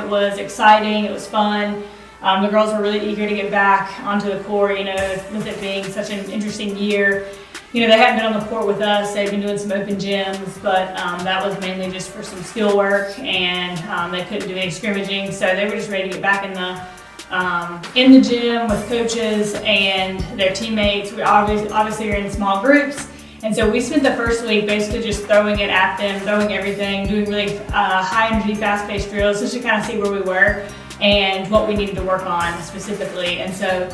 It was exciting, it was fun. The girls were really eager to get back onto the court, with it being such an interesting year. They hadn't been on the court with us. They've been doing some open gyms, but that was mainly just for some skill work, and they couldn't do any scrimmaging, so they were just ready to get back in the gym with coaches and their teammates. We obviously are in small groups, and so we spent the first week basically just throwing it at them, throwing everything, doing really high energy, fast-paced drills just to kind of see where we were and what we needed to work on specifically. And so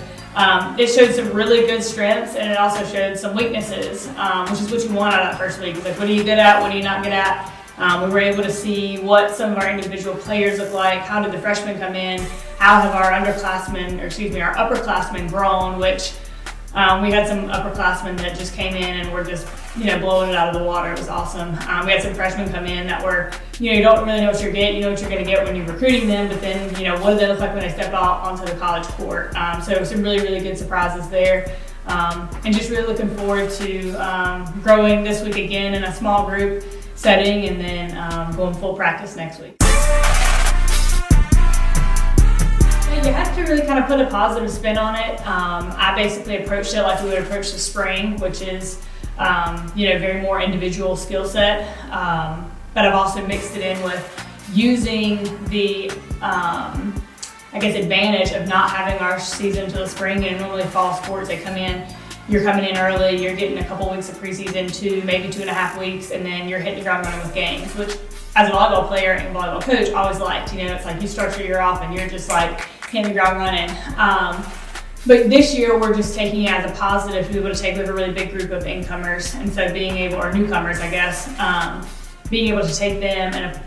it showed some really good strengths, and it also showed some weaknesses, which is what you want out of that first week. It's like, what are you good at? What are you not good at? We were able to see what some of our individual players look like. How did the freshmen come in? How have our upperclassmen grown, which we had some upperclassmen that just came in and were just, blowing it out of the water. It was awesome. We had some freshmen come in that were, you don't really know what you're getting. You know what you're going to get when you're recruiting them, but then, what do they look like when they step out onto the college court? So some really, really good surprises there. And just really looking forward to growing this week again in a small group setting, and then going full practice next week. You have to really kind of put a positive spin on it. I basically approached it like we would approach the spring, which is, very more individual skill set. But I've also mixed it in with using the, advantage of not having our season until the spring. And normally fall sports, you're coming in early, you're getting a couple weeks of preseason, maybe 2.5 weeks, and then you're hitting the ground running with games, which as a volleyball player and volleyball coach, I always liked. It's like you start your year off and you're just like hitting the ground running. But this year we're just taking it as a positive to be able to take with a really big group of incomers, and so or newcomers, I guess, being able to take them and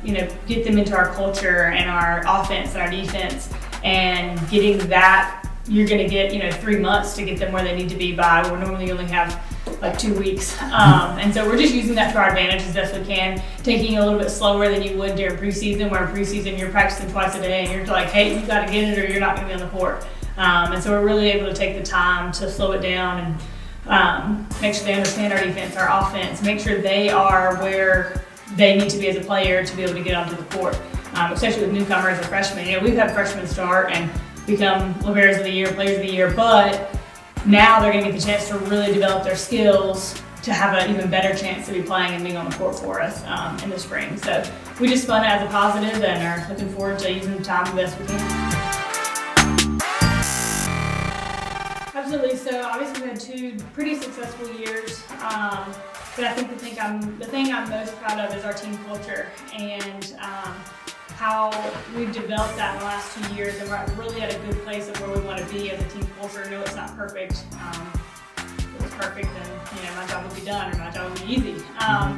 get them into our culture and our offense and our defense, and getting that. You're going to get 3 months to get them where they need to be by. We normally only have like 2 weeks, and so we're just using that to our advantage as best we can, taking it a little bit slower than you would during preseason, where in preseason you're practicing twice a day and you're like, hey, you got to get it or you're not going to be on the court. And so we're really able to take the time to slow it down and make sure they understand our defense, our offense, make sure they are where they need to be as a player to be able to get onto the court, especially with newcomers or freshmen. We've had freshmen start and become Liberos of the Year, Players of the Year, but now they're going to get the chance to really develop their skills to have an even better chance to be playing and being on the court for us in the spring. So we just spun it as a positive and are looking forward to using the time the best we can. Absolutely. So obviously we had 2 pretty successful years, but I think the thing I'm most proud of is our team culture and how we've developed that in the last 2 years, and we're really at a good place of where we want to be as a team culture. I know it's not perfect. If it was perfect, then my job would be done or my job would be easy.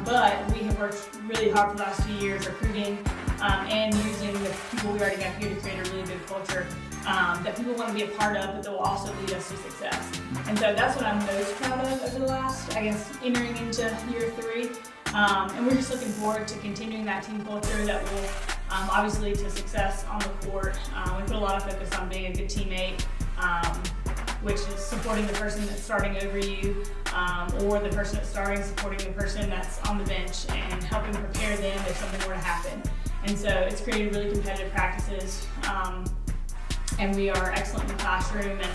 But we have worked really hard for the last 2 years recruiting and using the people we already have here to create a really good culture that people want to be a part of, but that will also lead us to success. And so that's what I'm most proud of over the last, entering into year 3. And we're just looking forward to continuing that team culture that will obviously to success on the court. We put a lot of focus on being a good teammate, which is supporting the person that's starting over you, or the person that's starting, supporting the person that's on the bench and helping prepare them if something were to happen. And so it's created really competitive practices, and we are excellent in the classroom. And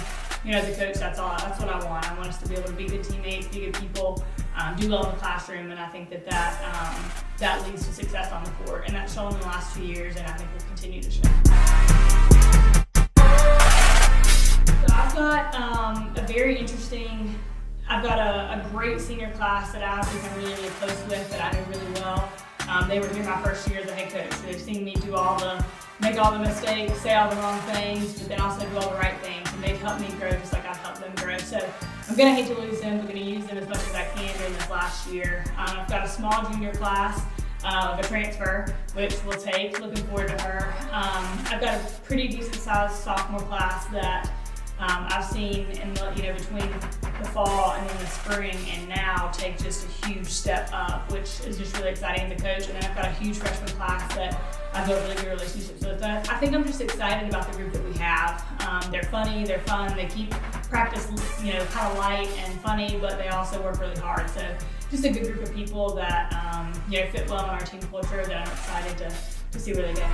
as a coach, that's what I want. I want us to be able to be good teammates, be good people, do well in the classroom, and I think that leads to success on the court, and that's shown in the last 2 years, and I think will continue to show. So I've got a great senior class that I've become really, really close with, that I know really well. They were here my first year as a head coach, so they've seen me make all the mistakes, say all the wrong things, but then also do all the right things, and they've helped me grow just like I've helped them grow. So I'm going to hate to lose them, but going to use them as much as I can during this last year. I've got a small junior class of a transfer, which we'll take. Looking forward to her. I've got a pretty decent sized sophomore class that I've seen in between the fall and then the spring and now take just a huge step up, which is just really exciting to coach. And then I've got a huge freshman class that I've built really good relationships with. I think I'm just excited about the group that we have. They're funny, they're fun, they keep practice kind of light and funny, but they also work really hard. So just a good group of people that fit well in our team culture that I'm excited to see where they go.